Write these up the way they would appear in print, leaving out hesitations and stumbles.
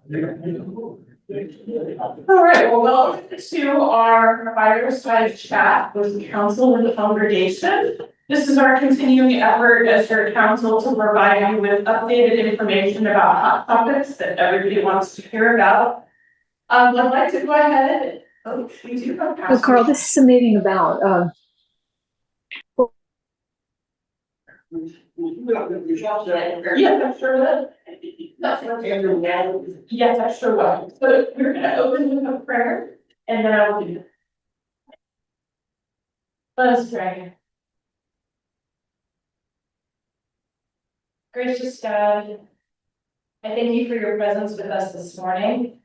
All right, well, welcome to our Fireside chat with the council and the congregation. This is our continuing effort as your council to provide you with updated information about hot topics that everybody wants to hear about. I'd like to go ahead. Oh, we do have. Well, Carl, this is a meeting about Yeah, I sure will. Yes, I sure will. So we're gonna open with a prayer and then I will do it. Let us pray. Gracious God, I thank you for your presence with us this morning.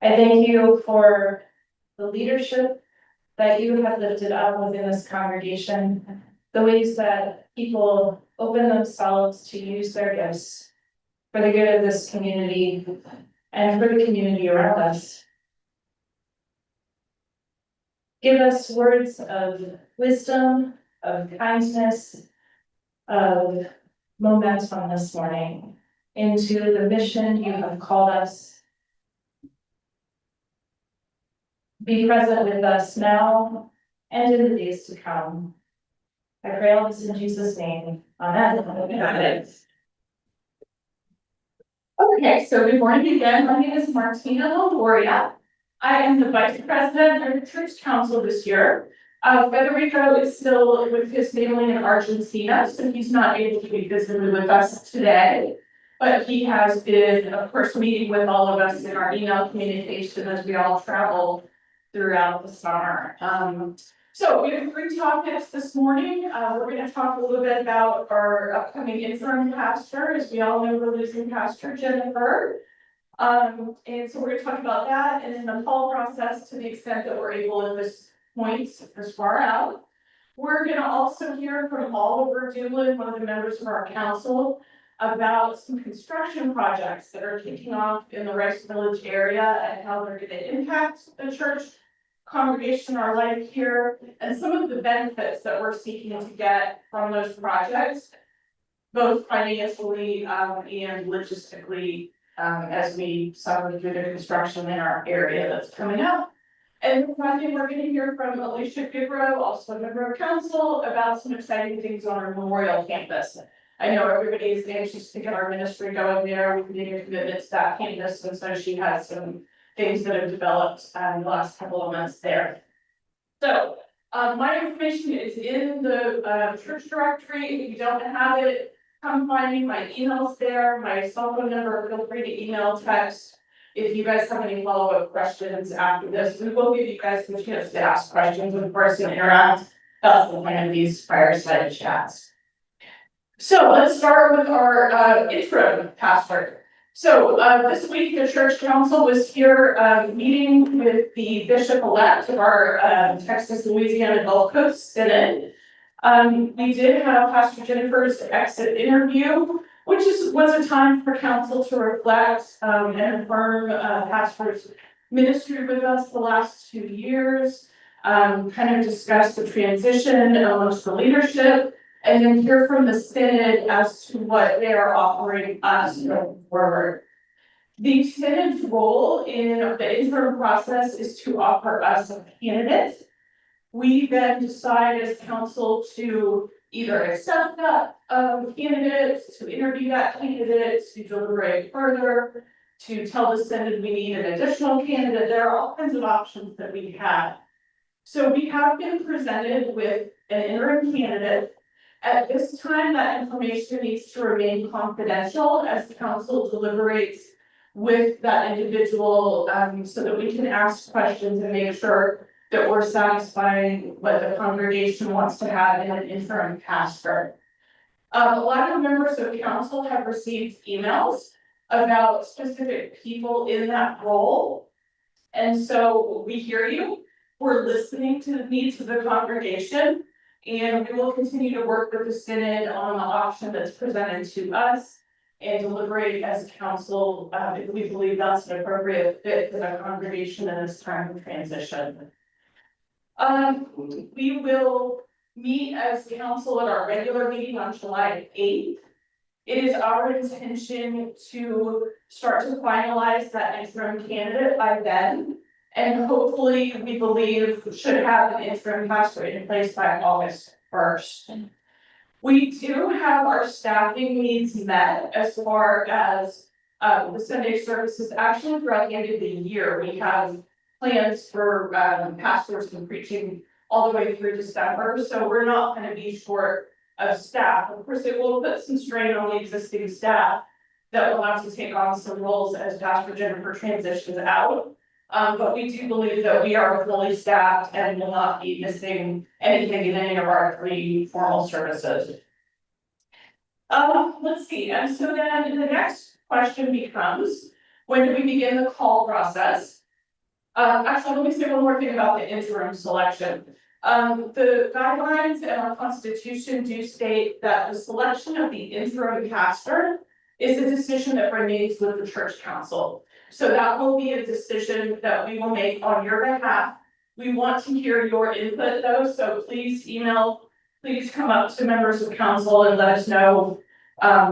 I thank you for the leadership that you have lifted up within this congregation, the ways that people open themselves to use their gifts for the good of this community and for the community around us. Give us words of wisdom, of kindness, of momentum this morning into the mission you have called us. Be present with us now and in the days to come. I pray all this in Jesus' name. Amen. Okay, so good morning again. My name is Martina Longoria. I am the Vice President of the Church Council this year. Federico is still with his family in Argentina, so he's not able to be visiting with us today. But he has been, of course, meeting with all of us in our email communication as we all travel throughout the summer. So we have 3 topics this morning. We're going to talk a little bit about our upcoming interim pastor. As we all know, we're losing Pastor Jennifer. And so we're going to talk about that and in the fall process to the extent that we're able at this point, this far out. We're going to also hear from Oliver Doolin, one of the members of our council, about some construction projects that are kicking off in the Rice Village area and how they're going to impact the church congregation, our life here, and some of the benefits that we're seeking to get from those projects, both financially and logistically, as we suffer through the construction in our area that's coming up. And finally, we're going to hear from Alicia Gibro, also a member of council, about some exciting things on our Memorial campus. I know everybody is anxious to get our ministry going there. We've made a commitment to that campus, and so she has some things that have developed in the last couple of months there. So my information is in the church directory. If you don't have it, come find me. My email's there, my cell phone number. Feel free to email, text. If you guys have any follow-up questions after this, we will give you guys the chance to ask questions in person, interact. That's the point of these fireside chats. So let's start with our interim pastor. So this week, the church council was here meeting with the bishop-elect of our Texas, Louisiana Gulf Coast Synod. We did have Pastor Jennifer's exit interview, which was a time for council to reflect and affirm pastor's ministry with us the last 2 years, kind of discuss the transition amongst the leadership, and then hear from the Synod as to what they are offering us going forward. The Synod's role in the interim process is to offer us a candidate. We then decide as council to either accept that candidate, to interview that candidate, to deliberate further, to tell the Synod we need an additional candidate. There are all kinds of options that we have. So we have been presented with an interim candidate. At this time, that information needs to remain confidential as the council deliberates with that individual so that we can ask questions and make sure that we're satisfying what the congregation wants to have in an interim pastor. A lot of members of council have received emails about specific people in that role. And so we hear you. We're listening to the needs of the congregation. And we will continue to work with the Synod on the option that's presented to us and deliberate as a council if we believe that's an appropriate fit for the congregation in this time of transition. We will meet as council at our regular meeting on July 8th. It is our intention to start to finalize that interim candidate by then. And hopefully, we believe should have an interim pastor in place by August 1st. We do have our staffing needs met as far as the Sunday services. Actually, throughout the end of the year, we have plans for pastors and preaching all the way through December, so we're not going to be short of staff. Of course, it will put some strain on the existing staff that will have to take on some roles as Pastor Jennifer transitions out. But we do believe that we are fully staffed and will not be missing anything in any of our 3 formal services. Let's see, and so then the next question becomes, when do we begin the call process? Actually, let me say one more thing about the interim selection. The guidelines and our constitution do state that the selection of the interim pastor is a decision that remains with the church council. So that will be a decision that we will make on your behalf. We want to hear your input though, so please please come up to members of council and let us know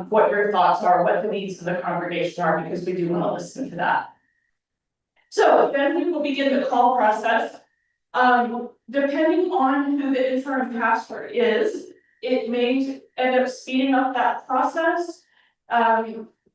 what your thoughts are, what the needs of the congregation are, because we do want to listen to that. So then we will begin the call process. Depending on who the interim pastor is, it may end up speeding up that process.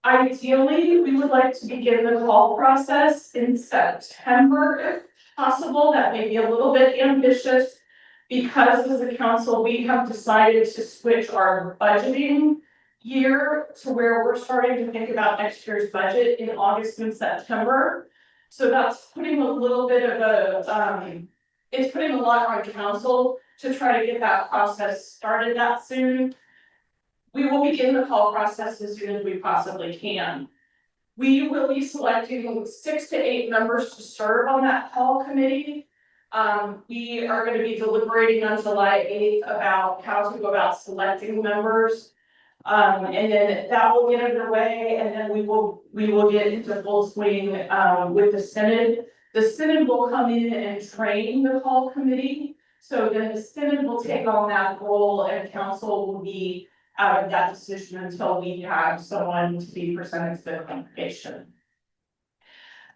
Ideally, we would like to begin the call process in September if possible. That may be a little bit ambitious because as a council, we have decided to switch our budgeting year to where we're starting to think about next year's budget in August and September. So that's putting a little bit of a, it's putting a lot on council to try to get that process started that soon. We will begin the call process as soon as we possibly can. We will be selecting 6 to 8 members to serve on that call committee. We are going to be deliberating on July 8th about how to go about selecting members. And then that will get underway, and then we will get into full swing with the synod. The synod will come in and train the call committee. So then the synod will take on that role, and council will be out of that decision until we have someone to be presented to the congregation.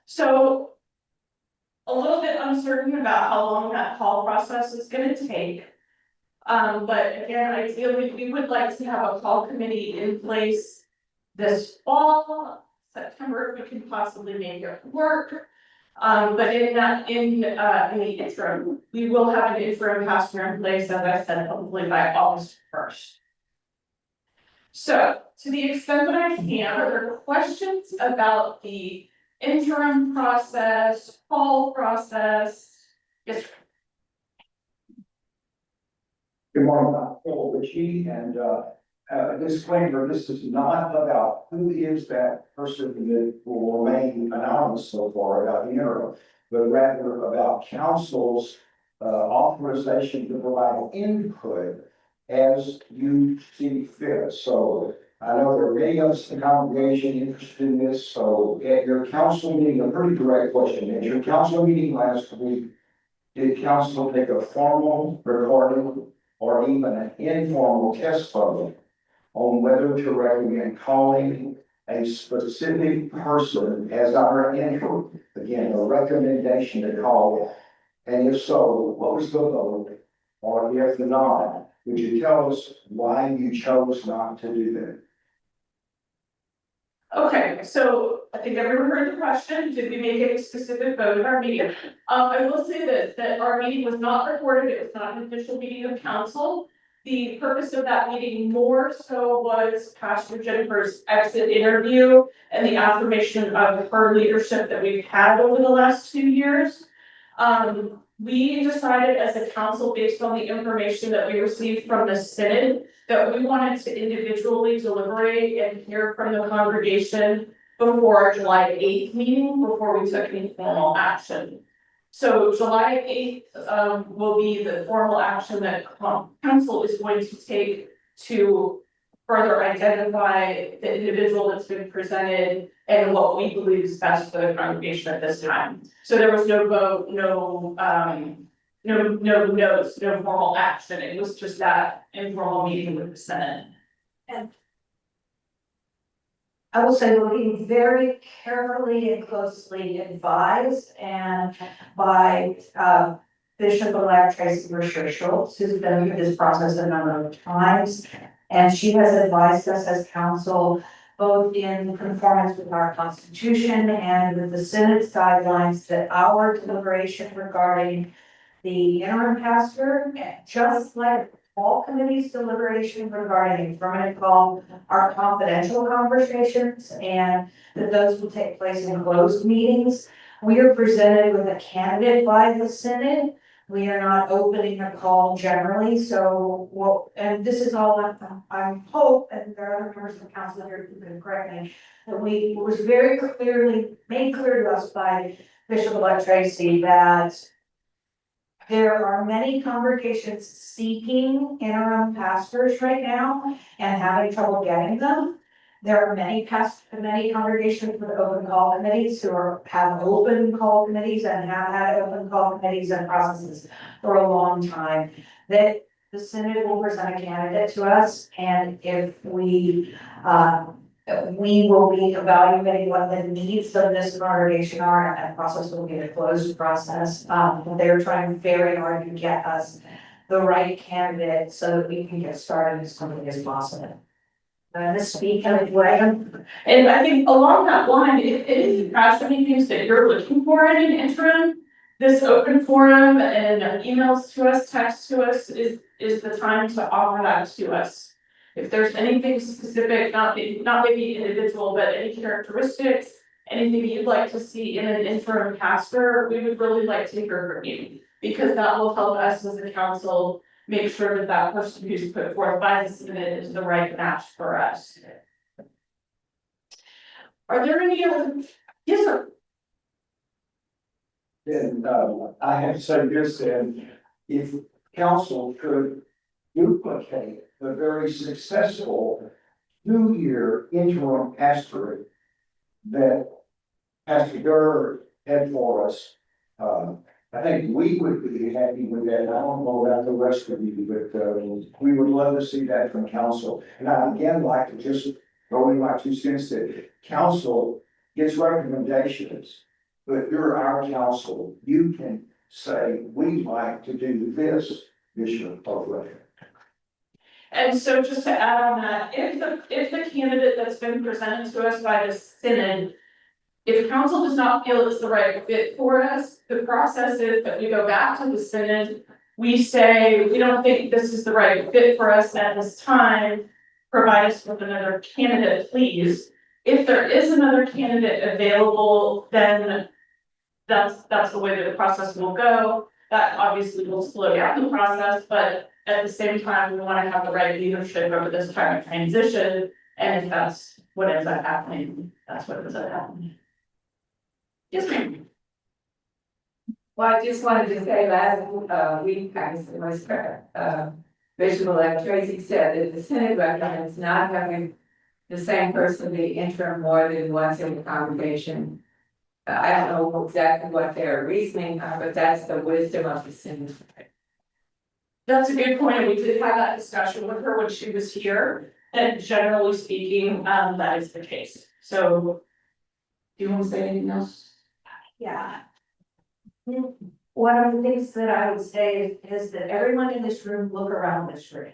So a little bit uncertain about how long that call process is going to take. But again, ideally, we would like to have a call committee in place this fall, September, if we can possibly make it work. But in the interim, we will have an interim pastor in place, as I said, hopefully by August 1st. So, to the extent that I can, are there questions about the interim process, call process? Yes. Good morning, I'm Paul Ritchie, and a disclaimer, this is not about who is that person that will remain anonymous so far about the interim, but rather about council's authorization to provide input as you see fit. So I know there are many of us in the congregation interested in this, so at your council meeting, a pretty direct question, at your council meeting last week, did council take a formal recording or even an informal test vote on whether to recommend calling a specific person as our interim? Again, a recommendation to call. And if so, what was the vote? Or if not, would you tell us why you chose not to do that? Okay, so I think everyone heard the question. Did we make any specific vote at our meeting? I will say that our meeting was not recorded. It was not an official meeting of council. The purpose of that meeting more so was Pastor Jennifer's exit interview and the affirmation of her leadership that we've had over the last 2 years. We decided as a council, based on the information that we received from the synod, that we wanted to individually deliberate and hear from the congregation before our July 8th meeting, before we took any formal action. So July 8th will be the formal action that council is going to take to further identify the individual that's been presented and what we believe is best for the congregation at this time. So there was no vote, no notes, no formal action. It was just that informal meeting with the Senate. I will say we're being very carefully and closely advised and by, Bishop-elect Tracy Schultz, who's been through this process a number of times. And she has advised us as council, both in conformance with our constitution and with the Senate's guidelines, that our deliberation regarding the interim pastor, just like all committees' deliberation regarding affirmative call, are confidential conversations, and that those will take place in closed meetings. We are presented with a candidate by the Senate. We are not opening a call generally, so, well, and this is all I hope, and there are other members of the council here who can correct me, that it was very clearly made clear to us by Bishop-elect Tracy that there are many congregations seeking interim pastors right now and having trouble getting them. There are many congregations with open call committees who have open call committees and have had open call committees and processes for a long time. That the Senate will present a candidate to us, and if we will be evaluating what the needs of this congregation are, and that process will be a closed process. They're trying very hard to get us the right candidate so that we can get started as quickly as possible. This speak of way. And I think along that line, if you have any things that you're looking for in an interim, this open forum and emails to us, text to us is the time to offer that to us. If there's anything specific, not maybe individual, but any characteristics, anything you'd like to see in an interim pastor, we would really like to hear from you. Because that will help us as a council make sure that that person who's put forth by the Senate is the right match for us. Are there any other? Yes, sir. And I have to say this, and if council could duplicate the very successful 2-year interim pastorate that Pastor Durr had for us, I think we would be happy with that. I don't know about the rest of you, but we would love to see that from council. And I again like to just throw in my 2 cents that council gets recommendations, but you're our council. You can say, we'd like to do this, Bishop O'Reilly. And so just to add on that, if the candidate that's been presented to us by the Senate, if council does not feel it's the right fit for us, the process is that we go back to the Senate. We say, we don't think this is the right fit for us at this time. Provide us with another candidate, please. If there is another candidate available, then that's the way that the process will go. That obviously will slow down the process, but at the same time, we want to have the right leadership over this time of transition. And if that's what ends up happening, that's what ends up happening. Yes, ma'am. Well, I just wanted to say last week, Bishop-elect Tracy said that the Senate recommends not having the same person be interim more than once in the congregation. I don't know exactly what their reasoning are, but that's the wisdom of the Senate. That's a good point. We did have that discussion with her when she was here. And generally speaking, that is the case. So, do you want to say anything else? Yeah. One of the things that I would say is that everyone in this room, look around this room.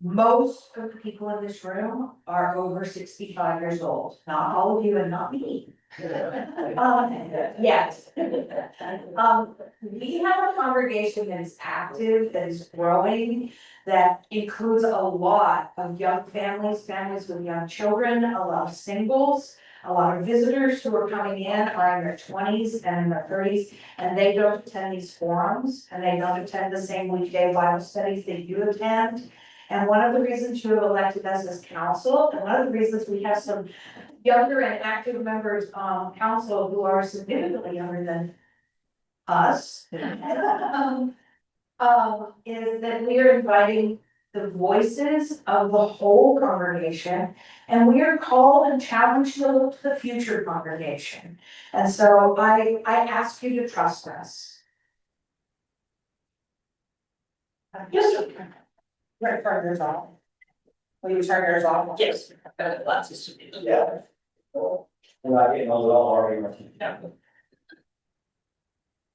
Most of the people in this room are over 65 years old, not all of you and not me. Yes. We have a congregation that is active, that is growing, that includes a lot of young families with young children, a lot of singles. A lot of visitors who are coming in are in their 20s and in their 30s, and they don't attend these forums, and they don't attend the same weekday Bible studies that you attend. And one of the reasons you have elected us as council, and one of the reasons we have some younger and active members on council who are significantly younger than us, is that we are inviting the voices of the whole congregation, and we are called and challenged to look to the future congregation. And so I ask you to trust us. Yes, sir. Right, partners all. Will you turn yours off? Yes. Yeah. We're not getting a little argument.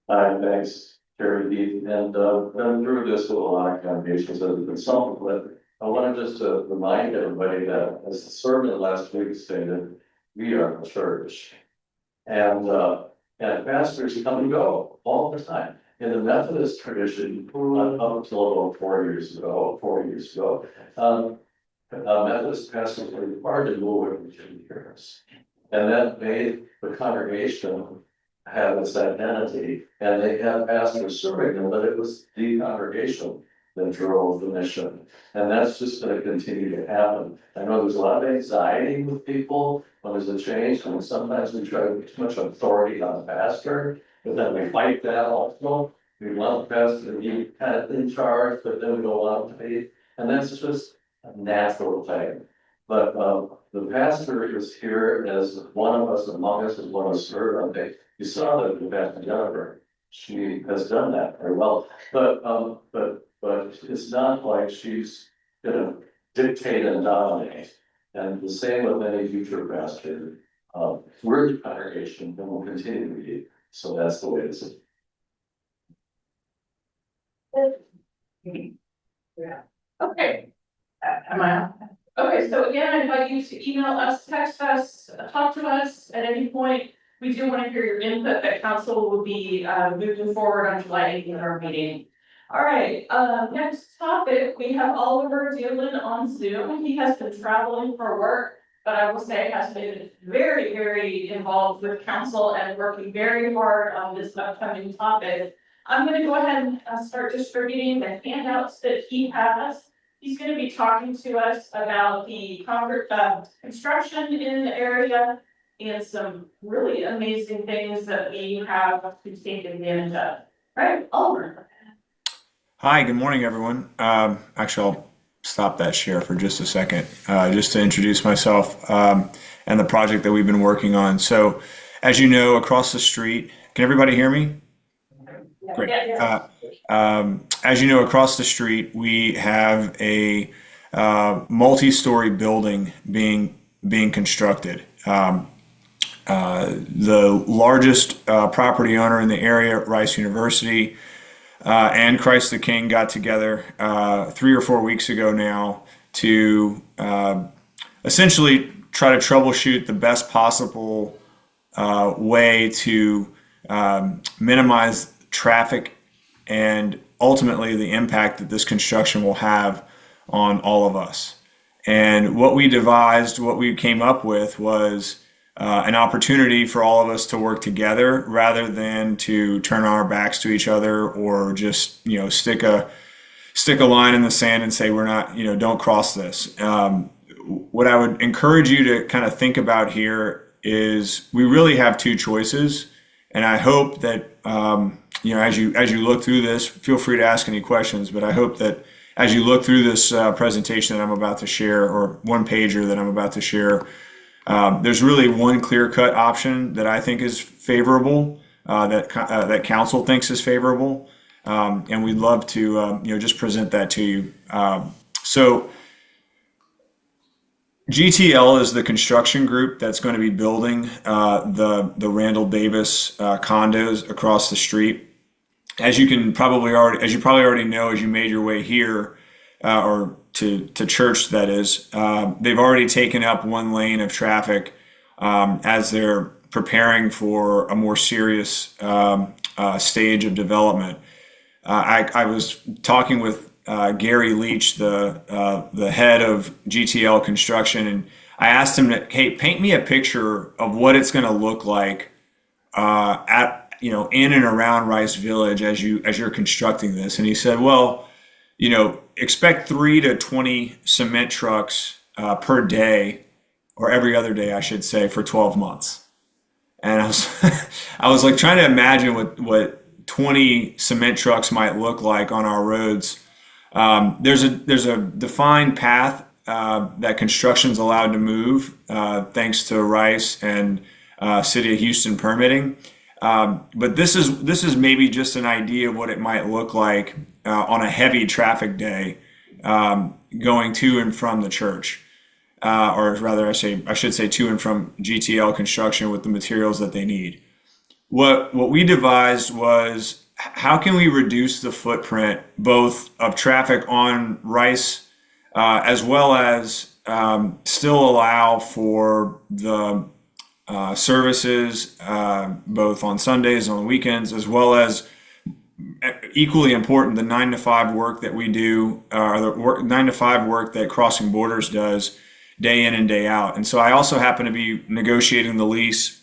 Hi, thanks, Terry Deep, and been through this with a lot of congregations as a consultant, but I wanted just to remind everybody that as the sermon last week stated, we are the church. And pastors come and go all the time. In the Methodist tradition, up until about 4 years ago, Methodist pastors were required to move every 2 years. And that made the congregation have its identity, and they had pastors serving them, but it was the congregation that drove the mission. And that's just gonna continue to happen. I know there's a lot of anxiety with people when there's a change, and sometimes we try to put too much authority on the pastor, but then we fight that also. We want the pastor to be kind of in charge, but then we don't want him to be, and that's just a natural thing. But the pastor is here as one of us among us, as one of us served. You saw that with Pastor Jennifer, she has done that very well, but it's not like she's gonna dictate and dominate. And the same with any future pastor, we're the congregation and will continue to be, so that's the way it is. Okay. Am I on? Okay, so again, I invite you to email us, text us, talk to us at any point. We do want to hear your input that council will be moving forward on July 8th in our meeting. All right, next topic, we have Oliver Dillon on Zoom. He has been traveling for work, but I will say has been very, very involved with council and working very hard on this upcoming topic. I'm gonna go ahead and start distributing the handouts that he has. He's gonna be talking to us about the construction in the area and some really amazing things that we have to take advantage of. All right, Oliver. Hi, good morning, everyone. Actually, I'll stop that share for just a second, just to introduce myself and the project that we've been working on. So, as you know, across the street, can everybody hear me? Great. As you know, across the street, we have a multi-story building being constructed. The largest property owner in the area, Rice University, and Christ the King got together 3 or 4 weeks ago now to essentially try to troubleshoot the best possible way to minimize traffic and ultimately the impact that this construction will have on all of us. And what we came up with was an opportunity for all of us to work together rather than to turn our backs to each other or just, stick a line in the sand and say, we're not, don't cross this. What I would encourage you to kind of think about here is we really have two choices. And I hope that, as you look through this, feel free to ask any questions, but I hope that as you look through this presentation that I'm about to share, or one pager that I'm about to share, there's really one clear-cut option that I think is favorable, that council thinks is favorable, and we'd love to just present that to you. So GTL is the construction group that's going to be building the Randall Davis condos across the street. As you probably already know, as you made your way here, or to church, that is, they've already taken up one lane of traffic as they're preparing for a more serious stage of development. I was talking with Gary Leach, the head of GTL Construction, and I asked him hey, paint me a picture of what it's going to look like in and around Rice Village as you're constructing this. And he said, well, expect 3 to 20 cement trucks per day, or every other day, I should say, for 12 months. And I was like trying to imagine what 20 cement trucks might look like on our roads. There's a defined path that construction's allowed to move thanks to Rice and City of Houston permitting. But this is maybe just an idea of what it might look like on a heavy traffic day going to and from the church. Or rather, I should say to and from GTL construction with the materials that they need. What we devised was how can we reduce the footprint both of traffic on Rice as well as still allow for the services both on Sundays and on weekends, as well as equally important, the 9 to 5 work that we do, or the 9 to 5 work that Crossing Borders does day in and day out. And so I also happen to be negotiating the lease,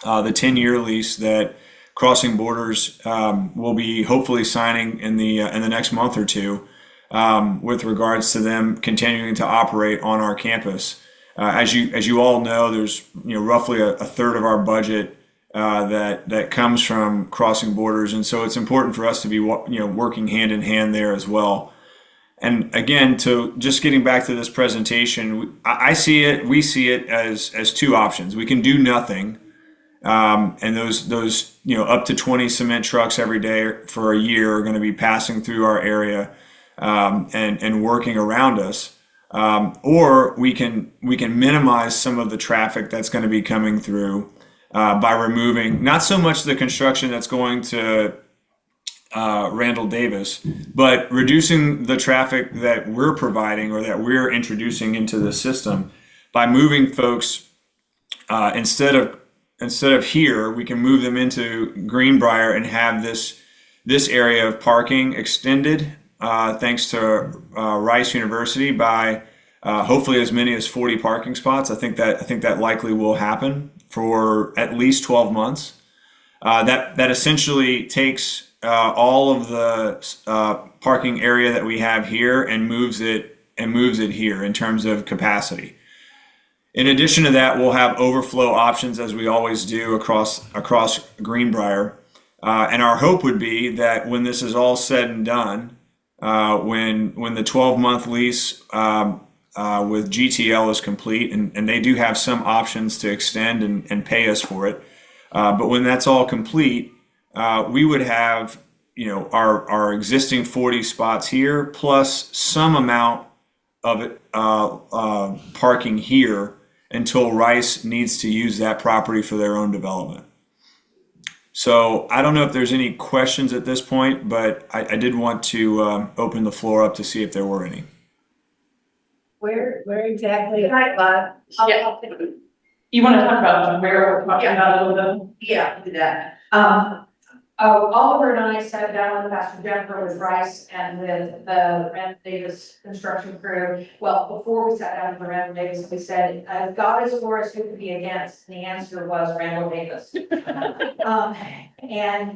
the 10-year lease that Crossing Borders will be hopefully signing in the next month or two, with regards to them continuing to operate on our campus. As you all know, there's roughly a third of our budget that comes from Crossing Borders, and so it's important for us to be working hand in hand there as well. And again, to just getting back to this presentation, we see it as two options. We can do nothing, and those up to 20 cement trucks every day for a year are going to be passing through our area and working around us. Or we can minimize some of the traffic that's going to be coming through by removing not so much the construction that's going to Randall Davis, but reducing the traffic that we're providing or that we're introducing into the system by moving folks instead of here, we can move them into Greenbrier and have this area of parking extended thanks to Rice University by hopefully as many as 40 parking spots. I think that likely will happen for at least 12 months. That essentially takes all of the parking area that we have here and moves it here in terms of capacity. In addition to that, we'll have overflow options as we always do across Greenbrier. And our hope would be that when this is all said and done, when the 12-month lease with GTL is complete, and they do have some options to extend and pay us for it. But when that's all complete, we would have, our existing 40 spots here plus some amount of it, parking here until Rice needs to use that property for their own development. So I don't know if there's any questions at this point, but I did want to open the floor up to see if there were any. Where exactly? Yeah. You want to talk about where we're talking about a little bit? Yeah, do that. Oliver and I sat down with Pastor Jennifer, with Rice, and with the Randall Davis construction crew. Well, before we sat down with Randall Davis, we said, if God is for us, who could be against? And the answer was Randall Davis. And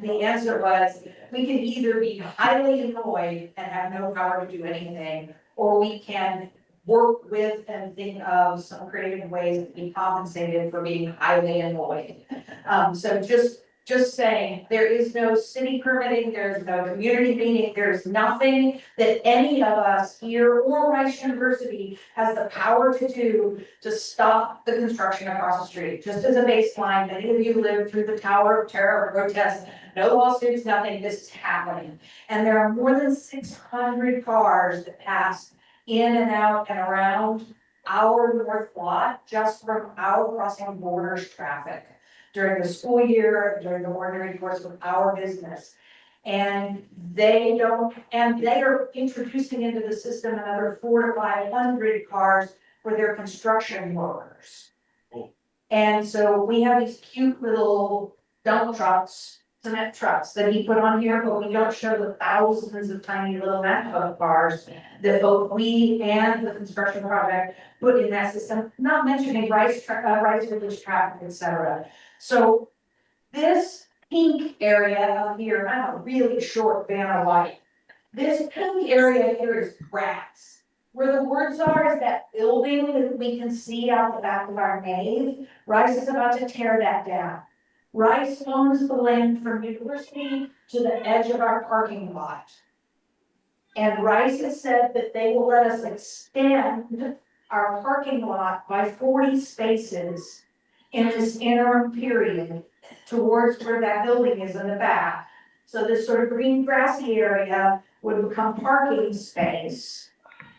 the answer was, we can either be highly annoyed and have no power to do anything, or we can work with and think of some creative ways to be compensated for being highly annoyed. So just saying, there is no city permitting, there's no community meeting, there's nothing that any of us here or Rice University has the power to do to stop the construction across the street. Just as a baseline, many of you lived through the Tower of Terror protests, no lawsuits, nothing, this is happening. And there are more than 600 cars that pass in and out and around our north lot just from our Crossing Borders traffic during the school year, during the ordinary course of our business. And they are introducing into the system another 400 to 500 cars for their construction workers. And so we have these cute little dump trucks, cement trucks that he put on here, but we don't show the thousands of tiny little Matco cars that both we and the construction project put in that system, not mentioning Rice Village traffic, etc. So this pink area up here, I have a really short banner light. This pink area here is grass. Where the words are is that building that we can see out the back of our nave. Rice is about to tear that down. Rice owns the land from University to the edge of our parking lot. And Rice has said that they will let us extend our parking lot by 40 spaces in this interim period towards where that building is in the back. So this sort of green grassy area would become parking space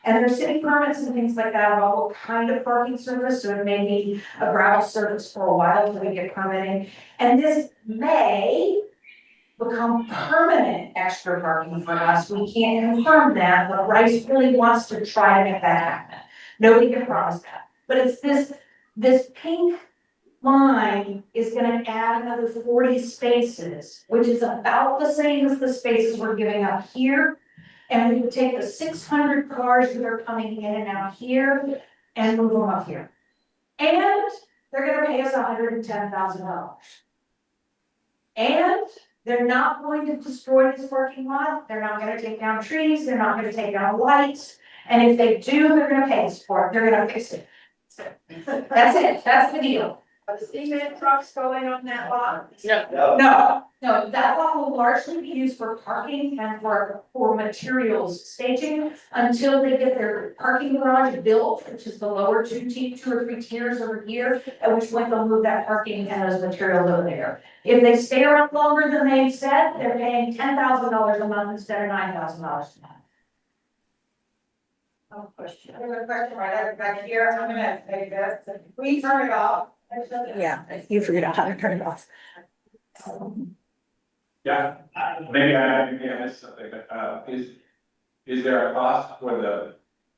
And there's city permits and things like that about what kind of parking service, so it may be a gravel service for a while until we get permitting. And this may become permanent extra parking for us. We can't confirm that, but Rice really wants to try to make that happen. Nobody can promise that. But it's this pink line is gonna add another 40 spaces, which is about the same as the spaces we're giving up here. And we would take the 600 cars that are coming in and out here and move them up here. And they're gonna pay us $110,000. And they're not going to destroy this parking lot, they're not gonna take down trees, they're not gonna take down lights. And if they do, they're gonna pay us for it, they're gonna fix it. That's it, that's the deal. Are the cement trucks going on that lot? No, that lot will largely be used for parking and for materials staging until they get their parking garage built, which is the lower two or three tiers over here, at which point they'll move that parking and those materials over there. If they stay around longer than they've said, they're paying $10,000 a month instead of $9,000 a month. No question. I have a question right back here. I'm gonna take this. We turn it off. Yeah, you figured out how to turn it off. Yeah, maybe I missed something, but, is there a cost for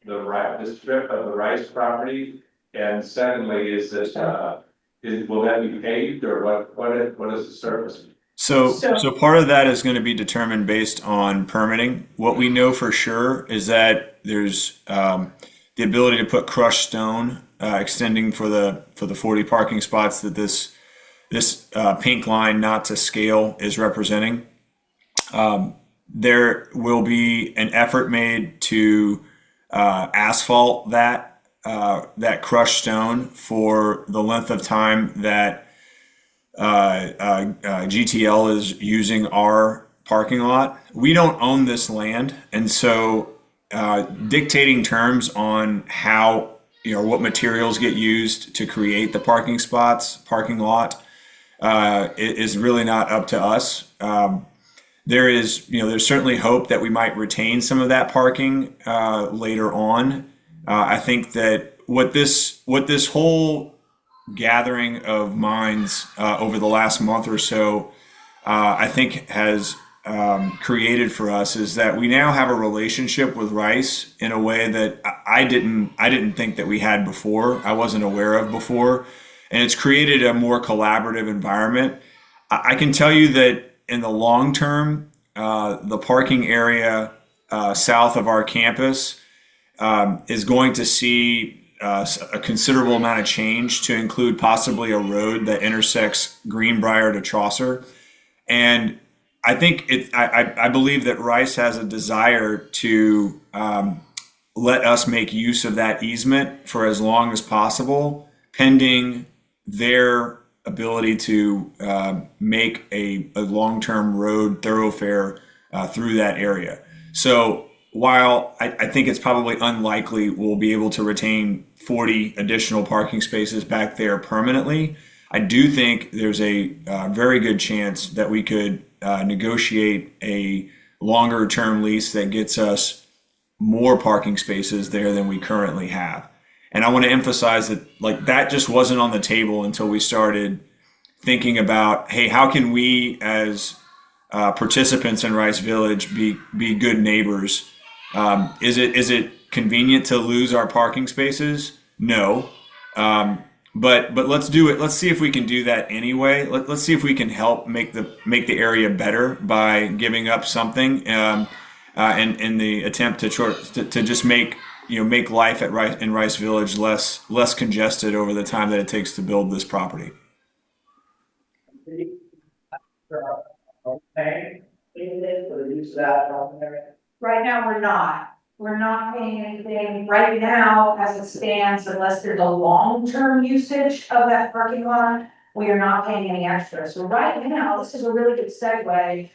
the strip of the Rice property? And secondly, is this, will that be paved or what is the service? So part of that is going to be determined based on permitting. What we know for sure is that there's the ability to put crushed stone extending for the 40 parking spots that this pink line not to scale is representing. There will be an effort made to asphalt that crushed stone for the length of time that GTL is using our parking lot. We don't own this land, and so dictating terms on how, what materials get used to create the parking lot, is really not up to us. There's certainly hope that we might retain some of that parking later on. I think that what this whole gathering of minds over the last month or so, I think has created for us is that we now have a relationship with Rice in a way that I didn't think that we had before. I wasn't aware of before, and it's created a more collaborative environment. I can tell you that in the long term, the parking area south of our campus is going to see a considerable amount of change to include possibly a road that intersects Greenbrier to Chaucer. And I think I believe that Rice has a desire to let us make use of that easement for as long as possible, pending their ability to make a long-term road thoroughfare through that area. So while I think it's probably unlikely we'll be able to retain 40 additional parking spaces back there permanently, I do think there's a very good chance that we could negotiate a longer term lease that gets us more parking spaces there than we currently have. And I want to emphasize that that just wasn't on the table until we started thinking about, hey, how can we as participants in Rice Village be good neighbors? Is it convenient to lose our parking spaces? No. But let's do it. Let's see if we can do that anyway. Let's see if we can help make the area better by giving up something in the attempt to just make life in Rice Village less congested over the time that it takes to build this property. Right now, we're not. We're not paying anything right now as it stands unless there's a long-term usage of that parking lot. We are not paying any extra. So right now, this is a really good segue.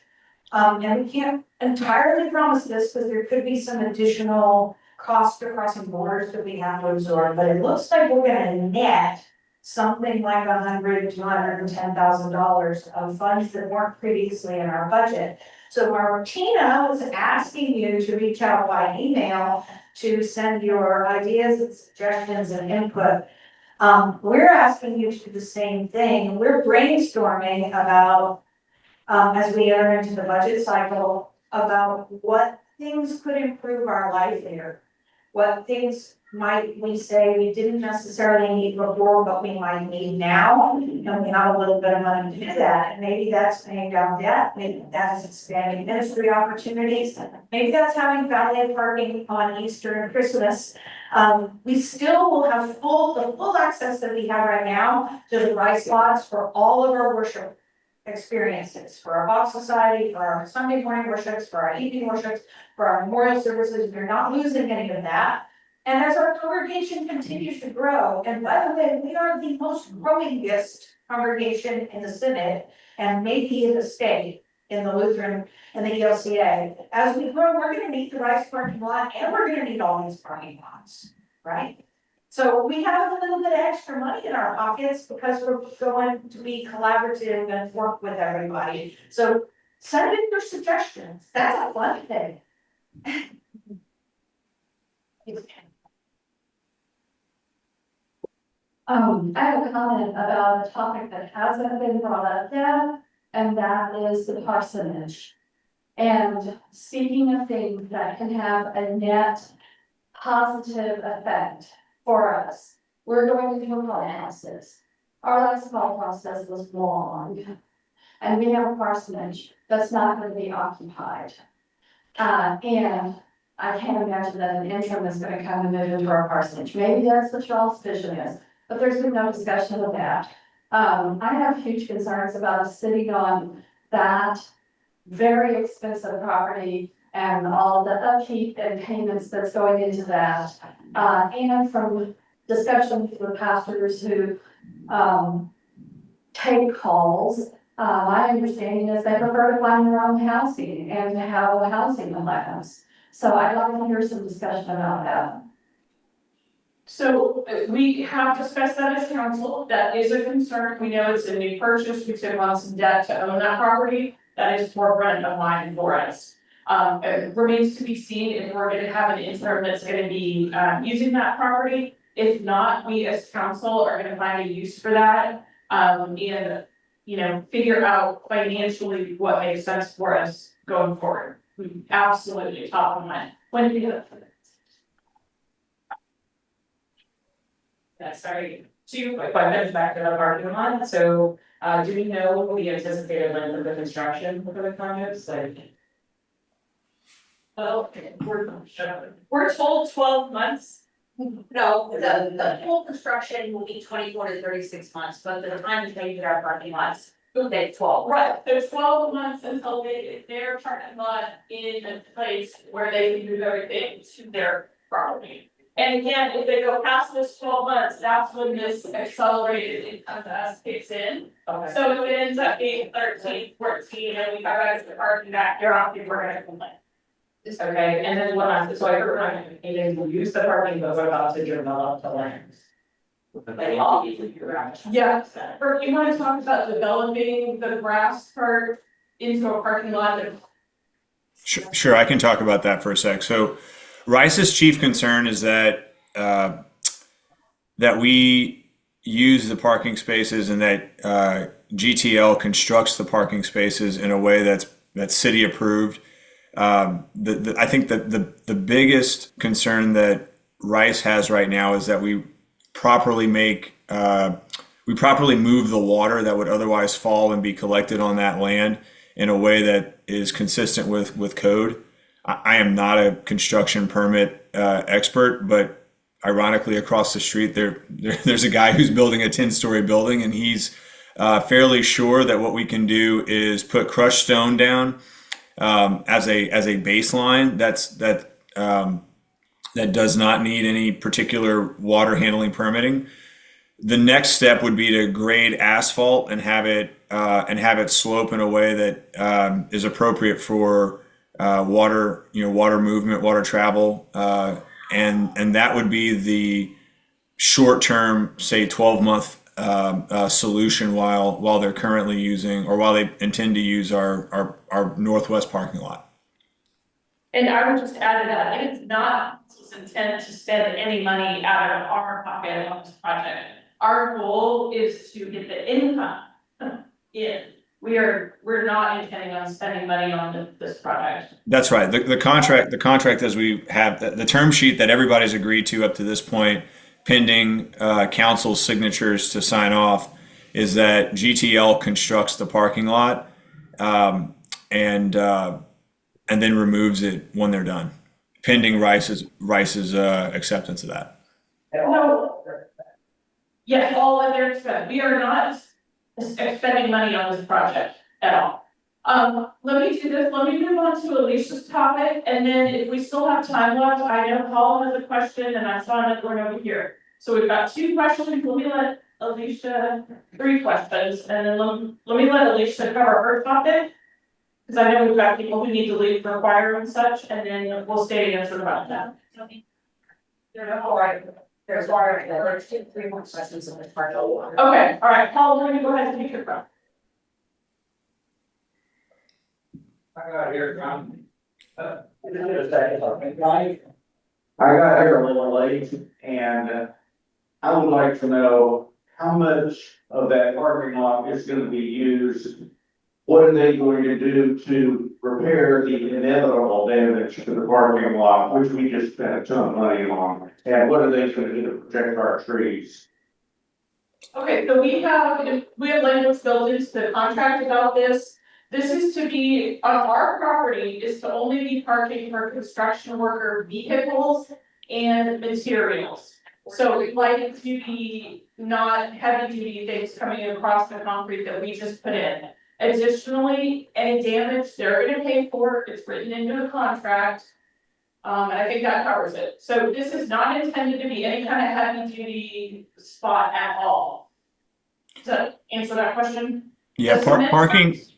And we can't entirely promise this because there could be some additional costs to crossing borders that we have to absorb, but it looks like we're gonna net something like $100,000 to $110,000 of funds that weren't previously in our budget. So Martina was asking you to reach out by email to send your ideas and suggestions and input. We're asking you to do the same thing. We're brainstorming about, as we enter into the budget cycle, about what things could improve our life here. What things might we say we didn't necessarily need before, but we might need now, and we have a little bit of money to do that. And maybe that's paying down debt, maybe that's expanding ministry opportunities, maybe that's having valet parking on Easter and Christmas. We still will have the full access that we have right now to the rice lots for all of our worship experiences, for our Box Society, for our Sunday morning worships, for our evening worships, for our memorial services. We're not losing any of that. And as our congregation continues to grow, and by the way, we are the most growingest congregation in the synod and maybe in the state, in the Lutheran and the ELCA. As we grow, we're gonna need the rice parking lot and we're gonna need all these parking lots, right? So we have a little bit of extra money in our pockets because we're going to be collaborative and work with everybody. So send in your suggestions. That's a fun thing. I have a comment about a topic that hasn't been brought up yet, and that is the parsonage. And speaking of things that can have a net positive effect for us, we're going to do analysis. Our last call process was long, and we have a parsonage that's not going to be occupied. And I can't imagine that an interim is going to come and move into our parsonage. Maybe that's what y'all's vision is, but there's been no discussion of that. I have huge concerns about us sitting on that very expensive property and all the upkeep and payments that's going into that. And from discussions with pastors who take calls, my understanding is they prefer to find their own housing and to have a housing allowance. So I'd like to hear some discussion about that. So we have discussed that as council. That is a concern. We know it's a new purchase. We took on some debt to own that property. That is forefront of mind for us. It remains to be seen if we're gonna have an interim that's gonna be using that property. If not, we as council are gonna find a use for that. And figure out financially what makes sense for us going forward. Absolutely top of mind. When do you? Yeah, sorry, 2 quick questions back to the parking lot, so, do we know the anticipated length of the construction for the condos, like? Well, we're told 12 months. No, the full construction will be 24 to 36 months, but the time to change our parking lots will take 12. Right, there's 12 months until they get their parking lot in a place where they can move everything to their property. And again, if they go past this 12 months, that's when this accelerated income to us kicks in. Okay. So if it ends up being 13, 14, and we have extra parking back, you're off, we're gonna complain. Okay, and then one last, so I heard Ryan, and will use the parking, but what about to develop the land? Like, all these garage. Yeah, or you wanna talk about developing the grass part into a parking lot that. Sure, I can talk about that for a sec. So Rice's chief concern is that that we use the parking spaces and that GTL constructs the parking spaces in a way that's city approved. I think that the biggest concern that Rice has right now is that we properly move the water that would otherwise fall and be collected on that land in a way that is consistent with code. I am not a construction permit expert, but ironically across the street there's a guy who's building a 10-story building, and he's fairly sure that what we can do is put crushed stone down as a baseline that does not need any particular water handling permitting. The next step would be to grade asphalt and have it slope in a way that is appropriate for water movement, water travel, and that would be the short term, say 12-month solution while they're currently using, or while they intend to use our northwest parking lot. And I would just add to that, it is not its intent to spend any money out of our pocket on this project. Our goal is to get the income in. We're not intending on spending money on this project. That's right. The contract as we have, the term sheet that everybody's agreed to up to this point, pending council's signatures to sign off, is that GTL constructs the parking lot, and then removes it when they're done, pending Rice's acceptance of that. No. Yes, all of their expense. We are not spending money on this project at all. Let me do this. Let me move on to Alicia's topic, and then if we still have time left, I know Paul has a question, and I saw another one over here. So we've got 2 questions. Let me let Alicia, 3 questions, and then let me let Alicia cover her topic. Because I know we've got people who need to leave for choir and such, and then we'll stay and answer about that. All right, there's 3 more questions in this part. Okay, all right, Paul, let me go ahead and take your phone. I got here, I got here a little late, and I would like to know how much of that parking lot is gonna be used. What are they going to do to repair the inevitable damage to the parking lot, which we just spent a ton of money on? And what are they gonna do to protect our trees? Okay, so we have language built into the contract about this. This is to be, on our property, is to only be parking for construction worker vehicles and materials. So light duty, not heavy duty things coming across the concrete that we just put in. Additionally, any damage they're gonna pay for, it's written into the contract. And I think that covers it. So this is not intended to be any kind of heavy duty spot at all. Does that answer that question? Yeah, The cement parking, trucks-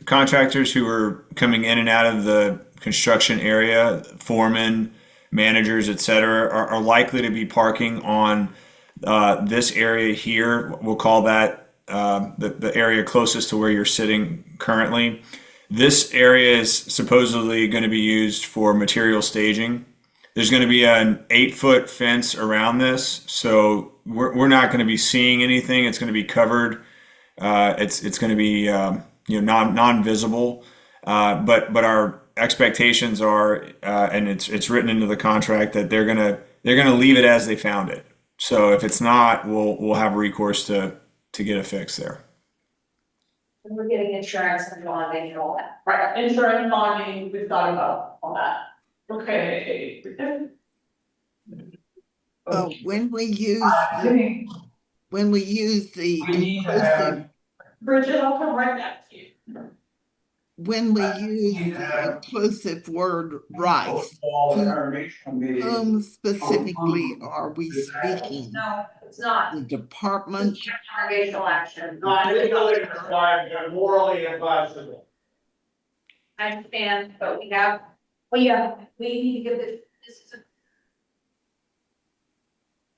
contractors who are coming in and out of the construction area, foremen, managers, et cetera, are likely to be parking on this area here. We'll call that the area closest to where you're sitting currently. This area is supposedly going to be used for material staging. There's going to be an 8-foot fence around this, so we're not going to be seeing anything. It's going to be covered. It's going to be non-visible. But our expectations are, and it's written into the contract, that they're gonna leave it as they found it. So if it's not, we'll have recourse to get it fixed there. We're getting insurance and bonding and all that. Right, insurance and bonding, we've thought about all that. Okay. When we use the inclusive, Bridget, I'll come right back to you. when we use the inclusive word rice, whom specifically are we speaking? No, it's not. The department? Congregational action. Morally impossible. I understand, but we need to give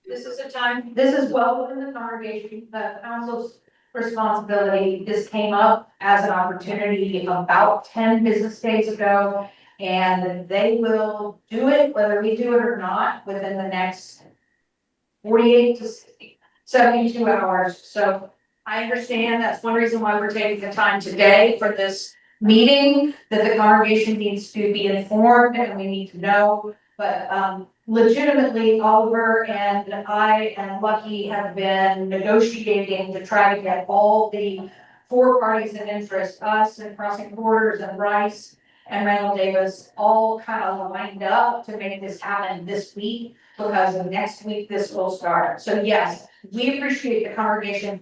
this is a time, this is well within the congregation, the council's responsibility. This came up as an opportunity about 10 business days ago. And they will do it, whether we do it or not, within the next 48 to 72 hours. So I understand that's one reason why we're taking the time today for this meeting, that the congregation needs to be informed and we need to know. But legitimately, Oliver and I and Lucky have been negotiating to try to get all the 4 parties in interest, us and Crossing Borders and Rice and Randall Davis, all kind of lined up to make this happen this week, because next week this will start. So yes, we appreciate the congregation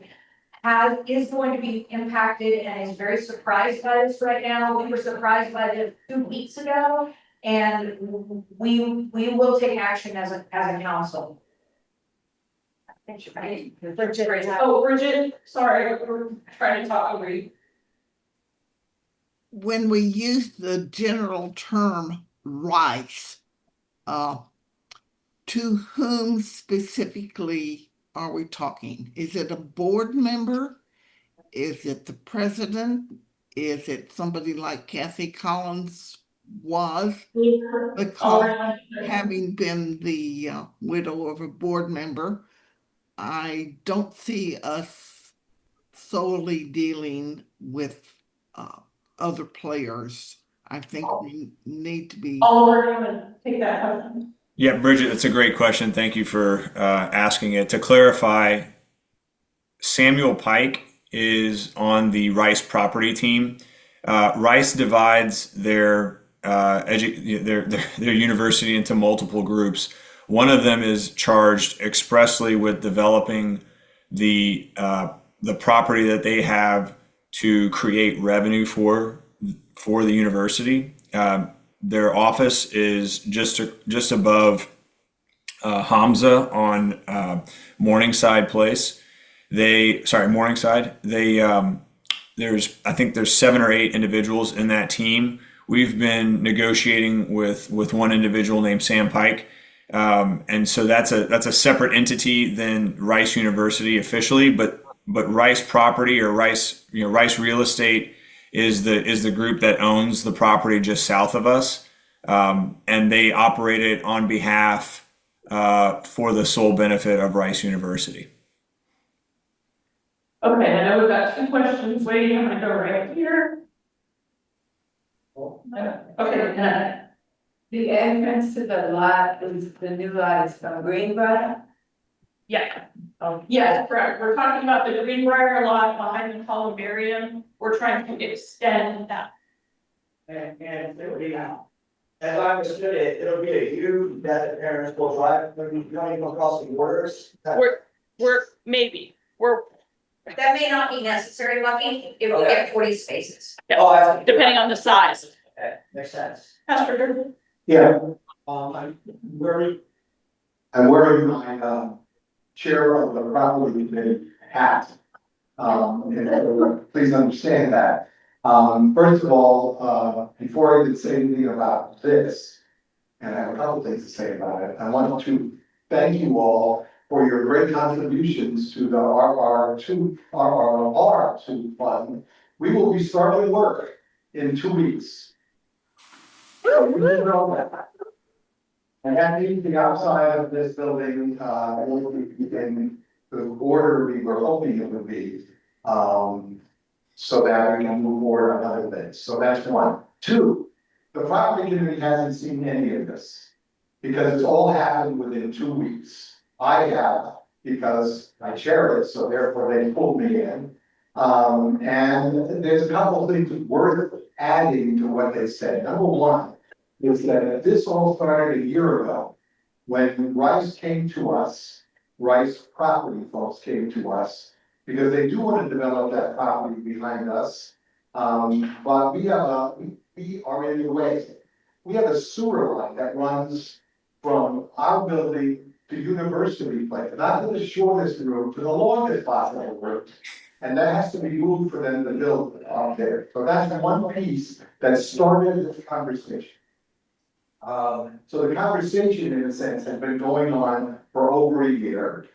is going to be impacted and is very surprised by this right now. We were surprised by it 2 weeks ago, and we will take action as a council. Bridget, Oh, Bridget, sorry, we're trying to talk over you. When we use the general term rice, to whom specifically are we talking? Is it a board member? Is it the president? Is it somebody like Kathy Collins was? Because having been the widow of a board member, I don't see us solely dealing with other players. I think we need to be. Oliver, I'm gonna take that question. Yeah, Bridget, that's a great question. Thank you for asking it. To clarify, Samuel Pike is on the Rice property team. Rice divides their university into multiple groups. One of them is charged expressly with developing the property that they have to create revenue for the university. Their office is just above Hamza on Morningside Place. Morningside. I think there's 7 or 8 individuals in that team. We've been negotiating with one individual named Sam Pike, and so that's a separate entity than Rice University officially, but Rice Property or Rice Real Estate is the group that owns the property just south of us, and they operate it on behalf for the sole benefit of Rice University. Okay, I know we've got 2 questions waiting, I'm gonna go right here. Okay, The entrance to the lot is, the new lot is from Greenbrier. yeah. Yes, correct. We're talking about the Greenbrier lot behind the columbarium. We're trying to extend that. And it'll be, as I understood it, it'll be a U that the parents will drive, they'll be coming across the borders. That may not be necessary, Lucky, if we get 40 spaces. Depending on the size. Okay, makes sense. Pastor Durban? Yeah, I'm wearing my chair of the property committee hat. And so please understand that. First of all, before I could say anything about this, and I have a couple things to say about it, I want to thank you all for your great contributions to the R2 fund. We will be starting work in 2 weeks. And anything outside of this building, will be in the order we were hoping it would be. So that we can move forward on other things. So that's 1. 2, the property committee hasn't seen any of this because it's all happened within 2 weeks. I have, because I chair it, so therefore they pulled me in. And there's a couple of things worth adding to what they said. Number 1 is that this all started a year ago when Rice came to us, Rice property folks came to us, because they do want to develop that property behind us. But we are in the way. We have a sewer line that runs from our building to University Place, not to the shortest route, to the longest possible route. And that has to be moved for them to build out there. So that's 1 piece that started this conversation. So the conversation, in a sense, has been going on for over a year.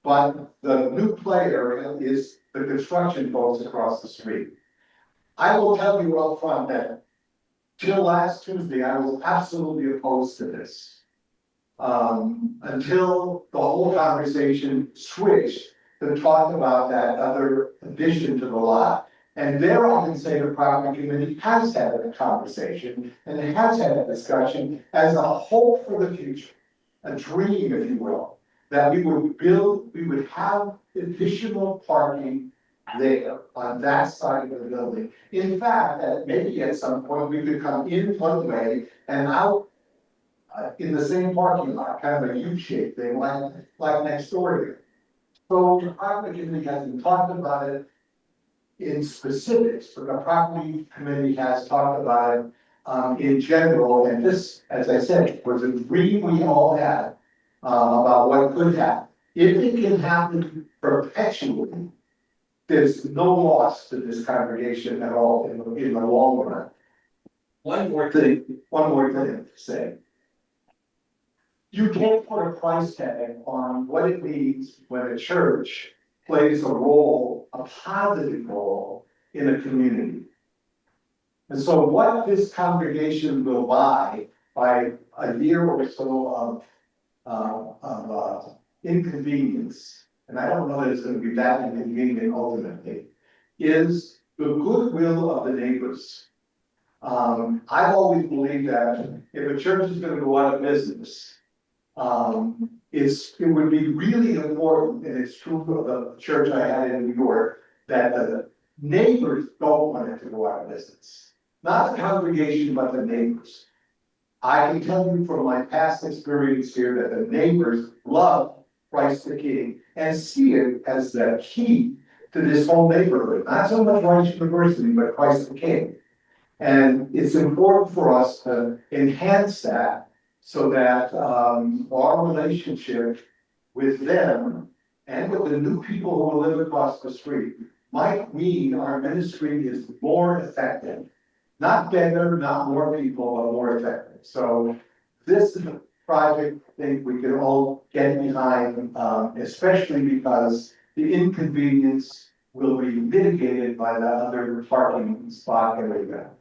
But the new player is the construction folks across the street. I will tell you up front that till last Tuesday, I was absolutely opposed to this. Until the whole conversation switched to talk about that other addition to the lot. And there I can say the property committee has had a conversation and it has had a discussion as a hope for the future, a dream, if you will, that we would have additional parking there on that side of the building. In fact, that maybe at some point we could come in one way and out in the same parking lot, kind of a U-shaped thing, like next door here. So the property committee hasn't talked about it in specifics, but the property committee has talked about it in general. And this, as I said, was a dream we all had about what could happen. If it can happen perpetually, there's no loss to this congregation at all in the long run. One more thing to say. you can't put a price tag on what it means when a church plays a role, a positive role in a community. And so what this congregation will buy by a year or so of inconvenience, and I don't know that it's gonna be that inconvenient ultimately, is the goodwill of the neighbors. I've always believed that if a church is gonna go out of business, it would be really important, and it's true for the church I had in New York, that the neighbors don't want it to go out of business. Not the congregation, but the neighbors. I can tell you from my past experience here that the neighbors love Christ the King and see it as the key to this whole neighborhood. Not so much Rice University, but Christ the King. And it's important for us to enhance that so that our relationship with them and with the new people who will live across the street might mean our ministry is more effective. Not better, not more people, but more effective. So this is a project I think we can all get behind, especially because the inconvenience will be mitigated by the other parking spot area.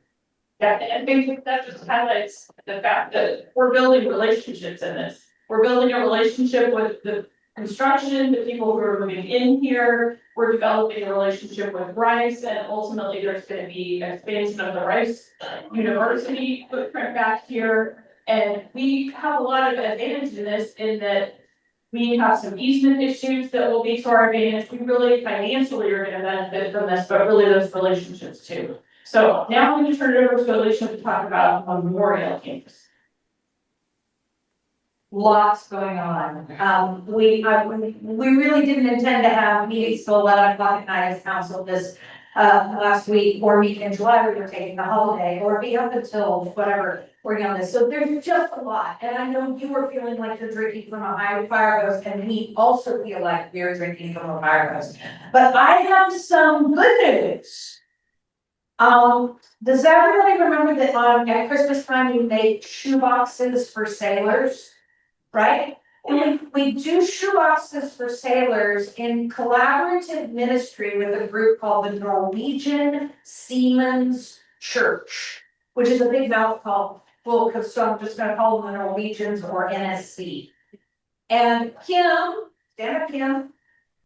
Yeah, and I think that just highlights the fact that we're building relationships in this. We're building a relationship with the construction, the people who are moving in here. We're developing a relationship with Rice, and ultimately there's gonna be expansion of the Rice University footprint back here. And we have a lot of advantage in this, in that we have some easement issues that will be to our advantage. We really financially are gonna benefit from this, but really those relationships too. So now I'm gonna turn it over to Alicia to talk about Memorial Campus. Lots going on. We really didn't intend to have meetings till 11 o'clock at night as council this last week or meet in July. We were taking the holiday or be up until whatever working on this. So there's just a lot. And I know you were feeling like you're drinking from a high fire hose, and we also feel like we're drinking from a fire hose. But I have some good news. Does everybody remember that at Christmas time we made shoe boxes for sailors? Right? And we do shoe boxes for sailors in collaborative ministry with a group called the Norwegian Seamen's Church, which is a big mouthful, so I'm just gonna call them the Norwegians or NSC. And Kim, stand up Kim.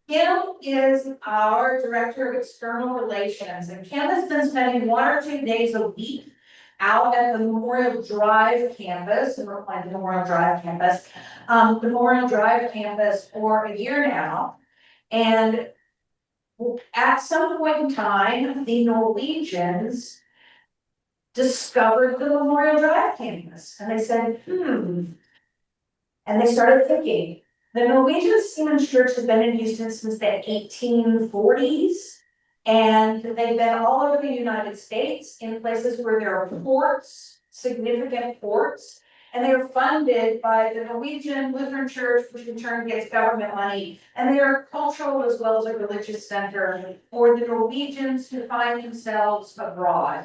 Kim is our Director of External Relations, and Kim has been spending 1 or 2 days a week out at the Memorial Drive campus, and we're planning the Memorial Drive campus, for a year now. And at some point in time, the Norwegians discovered the Memorial Drive campus, and they said, and they started thinking, the Norwegian Seamen's Church has been in Houston since the 1840s. And they've been all over the United States in places where there are ports, significant ports. And they're funded by the Norwegian Lutheran Church, which in turn gets government money. And they are cultural as well as a religious center for the Norwegians who find themselves abroad.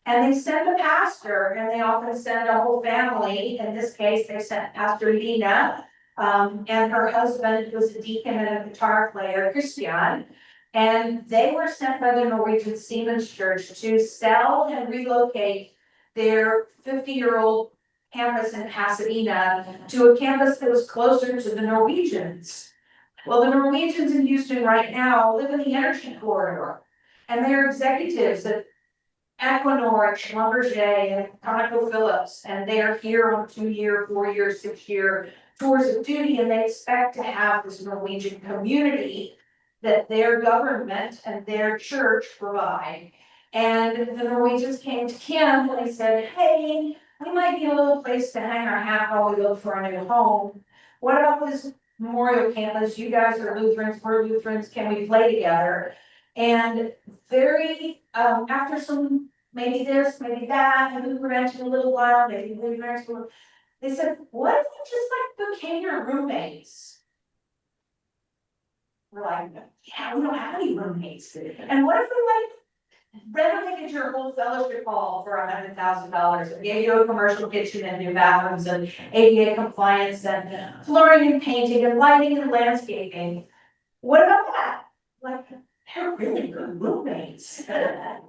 And they send a pastor, and they often send a whole family. In this case, they sent Pastor Nina and her husband, who was a deacon and a guitar player, Christian. And they were sent by the Norwegian Seamen's Church to sell and relocate their 50-year-old campus in Pasadena to a campus that was closer to the Norwegians. Well, the Norwegians in Houston right now live in the energy corridor, and they're executives at Equinor, Schlumberger, and ConocoPhillips, and they are here on 2-year, 4-year, 6-year tours of duty, and they expect to have this Norwegian community that their government and their church provide. And the Norwegians came to Kim and they said, hey, we might need a little place to hang our hat while we look for a new home. What about this Memorial campus? You guys are Lutherans, we're Lutherans, can we play together? And very, after some, maybe this, maybe that, maybe we rented a little while, maybe we rented a little, they said, what if we just like became your roommates? We're like, yeah, we don't have any roommates. And what if we like renovated your whole fellowship hall for $100,000, and gave you a commercial kitchen and new bathrooms and ADA compliance and flooring and painting and lighting and landscaping. What about that? Like, they're really good roommates. They're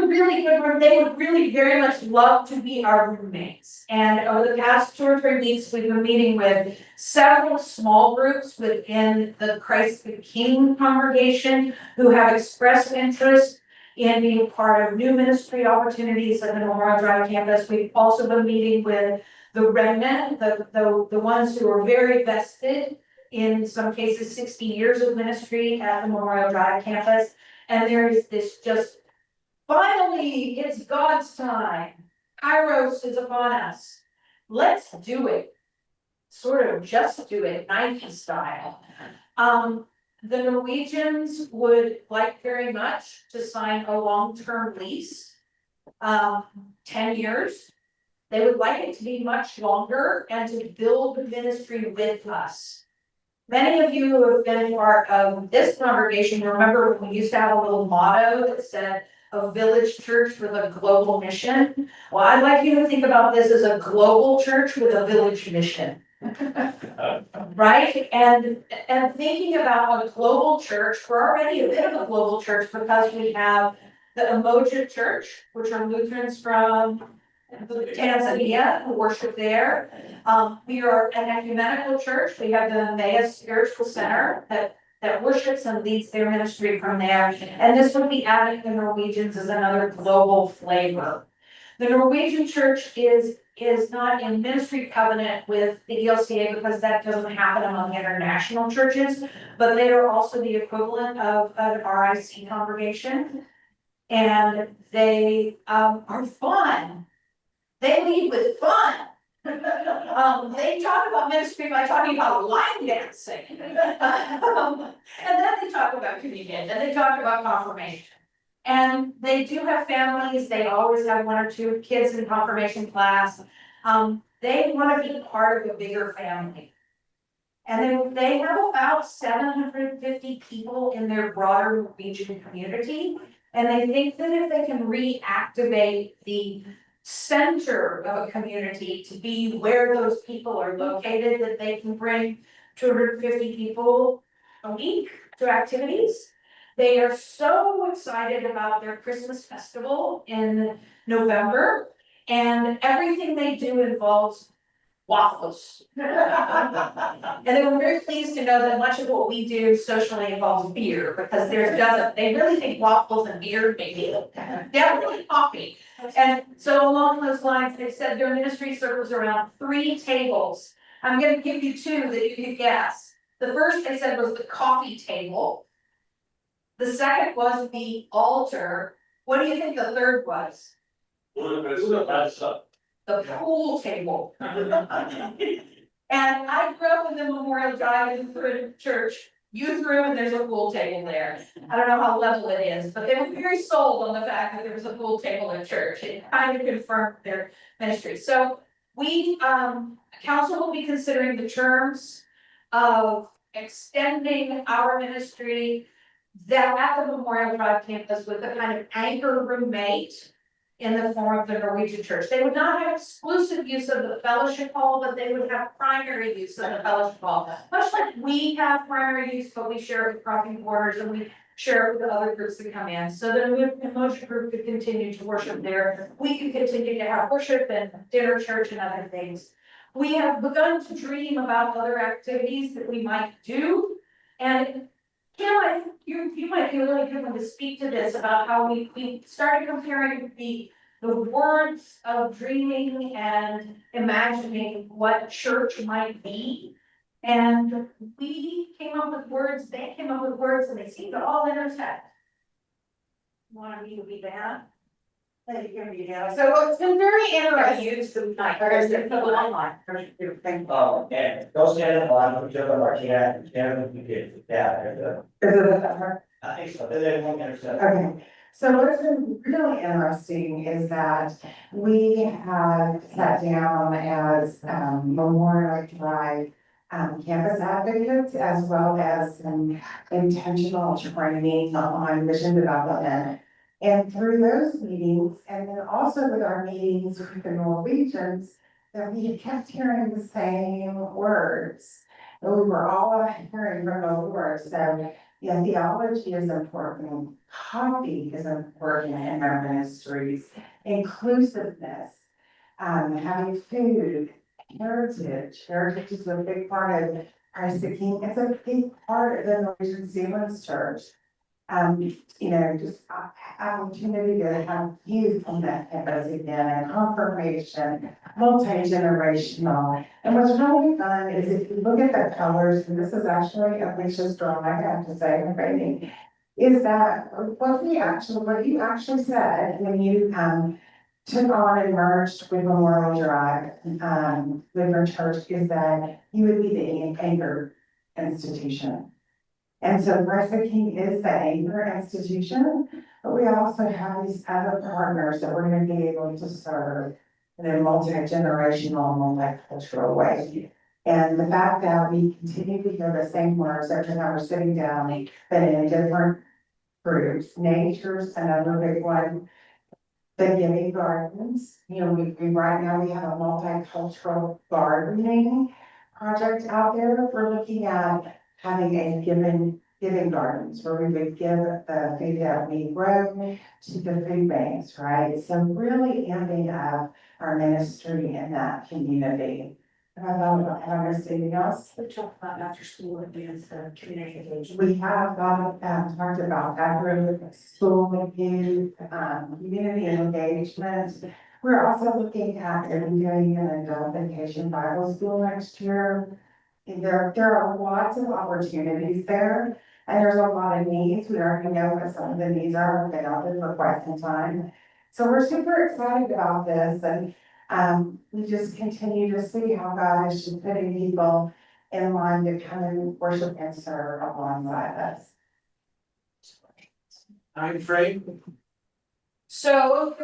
really good, they would really very much love to be our roommates. And over the past 2 or 3 weeks, we've been meeting with several small groups within the Christ the King congregation who have expressed interest in being part of new ministry opportunities at the Memorial Drive campus. We've also been meeting with the remnant, the ones who are very vested, in some cases 60 years of ministry at the Memorial Drive campus. And there is this just, finally, it's God's time. Kairos is upon us. Let's do it. Sort of just do it, Nike style. The Norwegians would like very much to sign a long-term lease, 10 years. They would like it to be much longer and to build the ministry with us. Many of you who have been part of this congregation remember when we used to have a little motto that said, a village church with a global mission. Well, I'd like you to think about this as a global church with a village mission. Right? And thinking about a global church, we're already a bit of a global church because we have the Umoja Church, which are Lutherans from Tanzania who worship there. We are an ecumenical church. We have the Emmaus Spiritual Center that worships and leads their ministry from there. And this would be adding the Norwegians as another global flavor. The Norwegian church is not in ministry covenant with the ELCA because that doesn't happen among international churches, but they are also the equivalent of an RIC congregation. And they are fun. They lead with fun. They talk about ministry by talking about line dancing. And then they talk about communion, and they talk about confirmation. And they do have families, they always have 1 or 2 kids in confirmation class. They want to be part of a bigger family. And they have about 750 people in their broader Norwegian community. And they think that if they can reactivate the center of a community to be where those people are located, that they can bring 250 people a week to activities. They are so excited about their Christmas festival in November, and everything they do involves waffles. And they were very pleased to know that much of what we do socially involves beer, because they really think waffles and beer maybe definitely coffee. And so along those lines, they said their ministry circles around 3 tables. I'm gonna give you 2 that you can guess. The first they said was the coffee table. The second was the altar. What do you think the third was? The pool table. And I grew up in the Memorial Drive Lutheran Church youth room, and there's a pool table there. I don't know how level it is, but they were very sold on the fact that there was a pool table at church. It kind of confirmed their ministry. So we, council will be considering the terms of extending our ministry that at the Memorial Drive campus with a kind of anchor roommate in the form of the Norwegian church. They would not have exclusive use of the fellowship hall, but they would have primary use of the fellowship hall. Much like we have primary use, but we share it with Crossing Borders and we share it with the other groups that come in. So the Emotion group could continue to worship there. We could continue to have worship and dinner church and other things. We have begun to dream about other activities that we might do. And Kim, you might be a really good one to speak to this about how we started comparing the words of dreaming and imagining what church might be. And we came up with words, they came up with words, and they seem to all intersect. Want me to be that? So it's been very interesting. Use the night, there's the people online. Oh, and those stand in line with each other, Martina, and Kim, you did, yeah. I think so, they won't intersect. Okay, so what's been really interesting is that we have sat down as Memorial Drive campus advocates as well as some intentional training on mission development. And through those meetings, and then also with our meetings with the Norwegians, that we kept hearing the same words. And we were all hearing from those words. So, yeah, theology is important. Coffee is important in our ministries. Inclusiveness, having food, heritage. Heritage is a big part of Christ the King. It's a big part of the Norwegian Sealands Church. You know, just opportunity to have youth on that campus again, and confirmation, multi-generational. And what's really fun is if you look at the colors, and this is actually a Alicia's drawing, I have to say, in training, is that what you actually said when you, took on and merged with Memorial Drive, with your church, is that you would be the anchor institution. And so Christ the King is the anchor institution, but we also have these other partners that we're gonna be able to serve in a multi-generational, multicultural way. And the fact that we continue to hear the same words every time we're sitting down, but in different groups, nature's another big one. The giving gardens, you know, right now we have a multicultural gardening project out there. We're looking at having a giving gardens where we would give the food that we grow to the food banks, right? So really amping up our ministry in that community. Have I thought about having anything else? We talked about after school advanced communication. We have talked about after school youth, community engagement. We're also looking at doing an adult vacation Bible school next year. And there are lots of opportunities there, and there's a lot of needs. We already know what some of the needs are, we've been out there for quite some time. So we're super excited about this, and we just continue to see how God is just putting people in line to come and worship and serve alongside us. I'm afraid. So.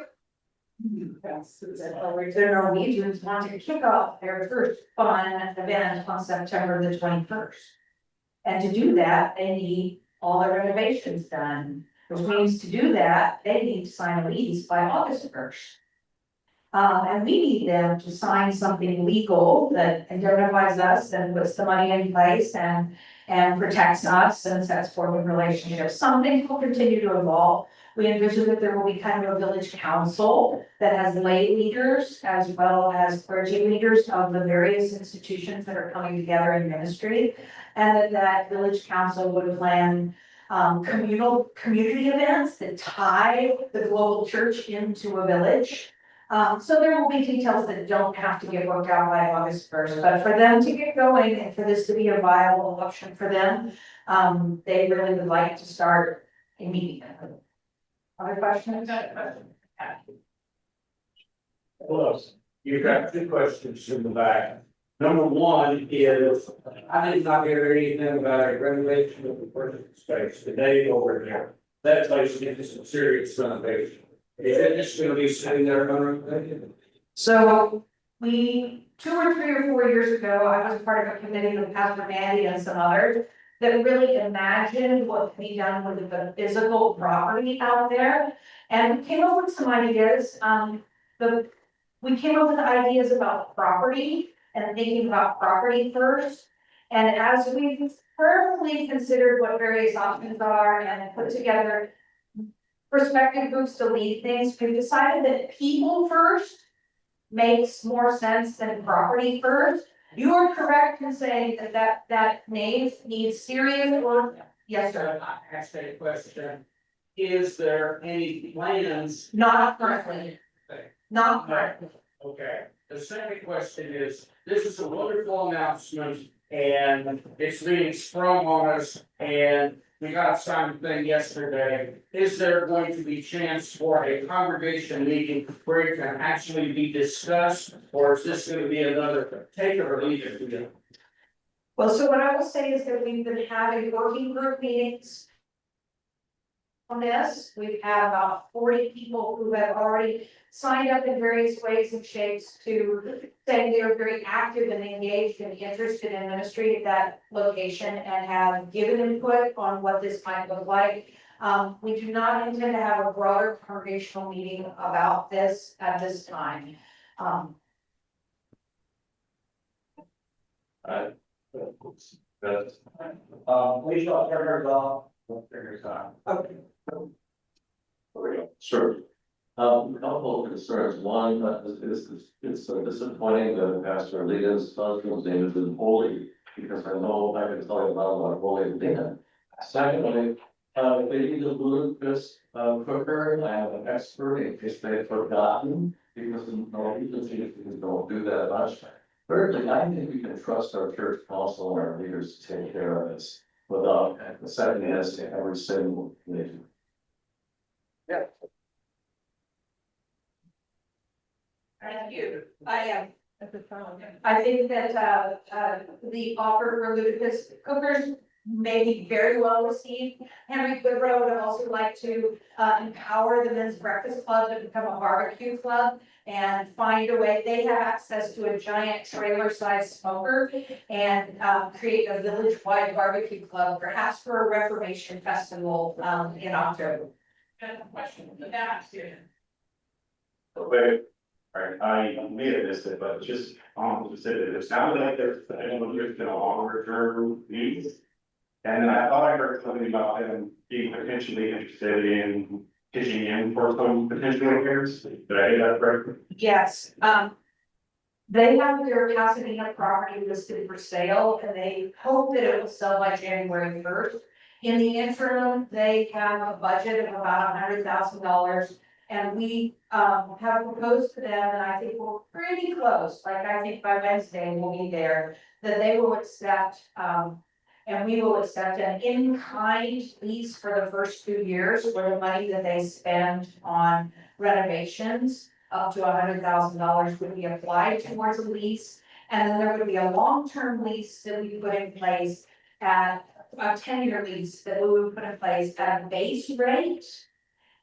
The Norwegians want to kick off their first fun event on September the 21st. And to do that, they need all their renovations done, which means to do that, they need to sign a lease by August 1st. And we need them to sign something legal that indemnifies us and puts the money in place and protects us and sets forth a relationship. Some things will continue to evolve. We envision that there will be kind of a village council that has lay leaders as well as clergy leaders of the various institutions that are coming together in ministry. And that village council would plan community events that tie the global church into a village. So there will be details that don't have to get worked out by August 1st, but for them to get going and for this to be a viable option for them, they really would like to start immediately. Other questions? Hello, you've got two questions in the back. Number one is, I did not hear anything about a renovation of the worship space today over here. That place needs some serious renovation. Is it just gonna be sitting there unrenovated? So we, 2 or 3 or 4 years ago, I was part of a committee with Pastor Mandy and some others that really imagined what could be done with the physical property out there. And we came up with some ideas. We came up with ideas about property and thinking about property first. And as we carefully considered what various options are and put together perspective groups to lead things, we've decided that people first makes more sense than property first. You are correct in saying that name needs serious work. Yes, sir. I asked a question. Is there any plans? Not currently. Not currently. Okay, the second question is, this is a wonderful announcement and it's being sprung on us and we got something yesterday. Is there going to be chance for a congregation meeting where it can actually be discussed? Or is this gonna be another take it or leave it? Well, so what I will say is that we've been having working group meetings on this. We've had about 40 people who have already signed up in various ways and shapes to say they're very active and engaged and interested in ministry at that location and have given input on what this might look like. We do not intend to have a broader congregational meeting about this at this time. That's, Please don't turn yours off. Okay. sure. A couple of concerns. One, it's disappointing that Pastor Leah's husband's name is in Holy, because I know I can tell you a lot about Holy Leah. Secondly, they need a ludicrous cooker. I have an expert in case they've forgotten, because no agencies don't do that much. Thirdly, I think we can trust our church council and our leaders to take care of this without second guessing every single meeting. Thank you. I think that, the offer for Lucas Cookers may be very well received. Henry Goodrow would also like to, empower the men's breakfast club to become a barbecue club and find a way. They have access to a giant trailer-sized smoker and, create a village-wide barbecue club, perhaps for a Reformation festival, in October. Question for that, Wait, alright, I may have missed it, but just specific, it sounded like there's been a longer term needs. And then I thought I heard something about them being potentially interested in pitching in for some potential repairs. Did I hear that correctly? Yes, they have their Pasadena property listed for sale and they hope that it will sell by January 1st. In the interim, they have a budget of about $100,000 and we have proposed to them, and I think we're pretty close, like I think by Wednesday we'll be there, that they will accept, and we will accept an in-kind lease for the first 2 years for the money that they spend on renovations. Up to $100,000 would be applied towards a lease. And then there would be a long-term lease that we put in place at a 10-year lease that we would put in place at a base rate.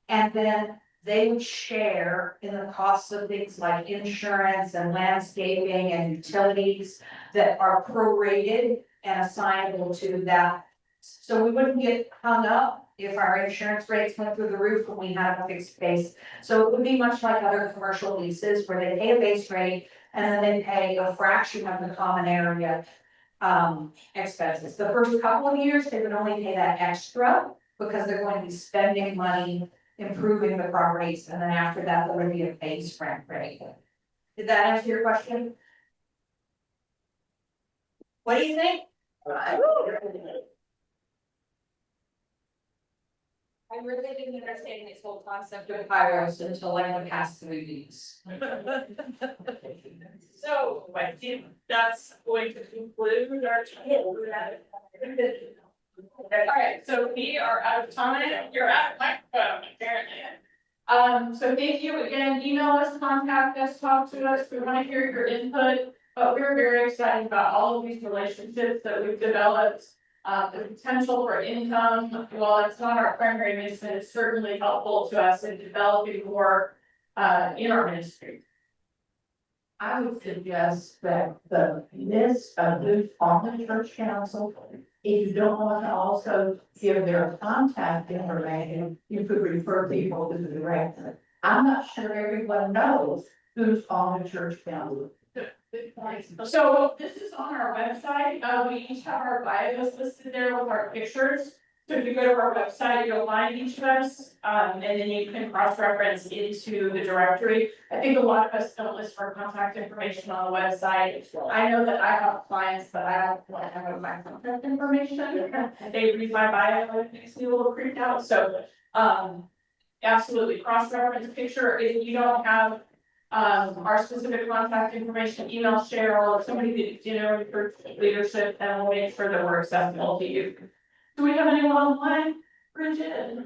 And then they would share in the costs of things like insurance and landscaping and utilities that are prorated and assignable to that. So we wouldn't get hung up if our insurance rates went through the roof when we had a fixed base. So it would be much like other commercial leases where they pay a base rate and then they pay a fraction of the common area expenses. The first couple of years, they would only pay that extra because they're going to be spending money improving the properties, and then after that, there would be a base rent rate. Did that answer your question? What do you think? I really didn't understand this whole concept of Kairos until like the past 3 weeks. So, I think that's going to conclude our time. Alright, so we are out of time, you're out of microphone, apparently. So thank you again, email us, contact us, talk to us, we wanna hear your input. But we're very excited about all of these relationships that we've developed. The potential for income, while it's not our primary mission, it's certainly helpful to us in developing more in our ministry. I would suggest that the list of who's on the church council, if you don't want to also give their contact information, you could refer people to the director. I'm not sure everyone knows who's on the church council. So this is on our website, we each have our bios listed there with our pictures. So if you go to our website, you'll find each of us, and then you can cross-reference into the directory. I think a lot of us don't list our contact information on the website. I know that I have clients, but I don't want to have my contact information. They read my bio, it makes me a little creeped out, so, absolutely, cross-reference picture, if you don't have our specific contact information, email Cheryl or somebody that you know for leadership, and we'll make sure that we're accessible to you. Do we have anyone online, Bridget?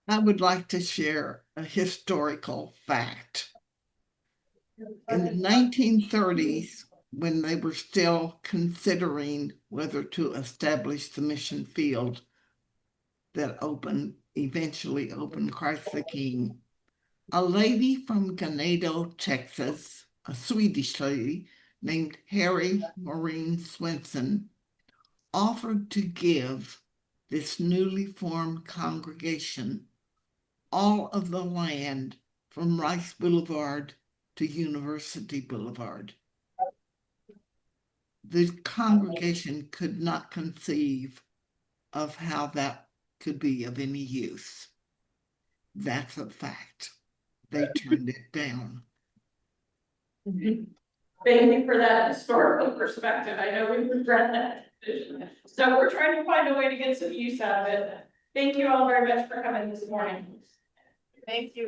I would like to share a historical fact. In the 1930s, when they were still considering whether to establish the mission field, that eventually opened Christ the King, a lady from Ganado, Texas, a Swedish lady named Harry Maureen Swenson, offered to give this newly formed congregation all of the land from Rice Boulevard to University Boulevard. The congregation could not conceive of how that could be of any use. That's a fact. They turned it down. Thank you for that historical perspective. I know we regret that decision. So we're trying to find a way to get some use out of it. Thank you all very much for coming this morning. Thank you.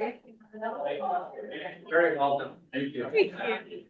Very welcome. Thank you. Thank you.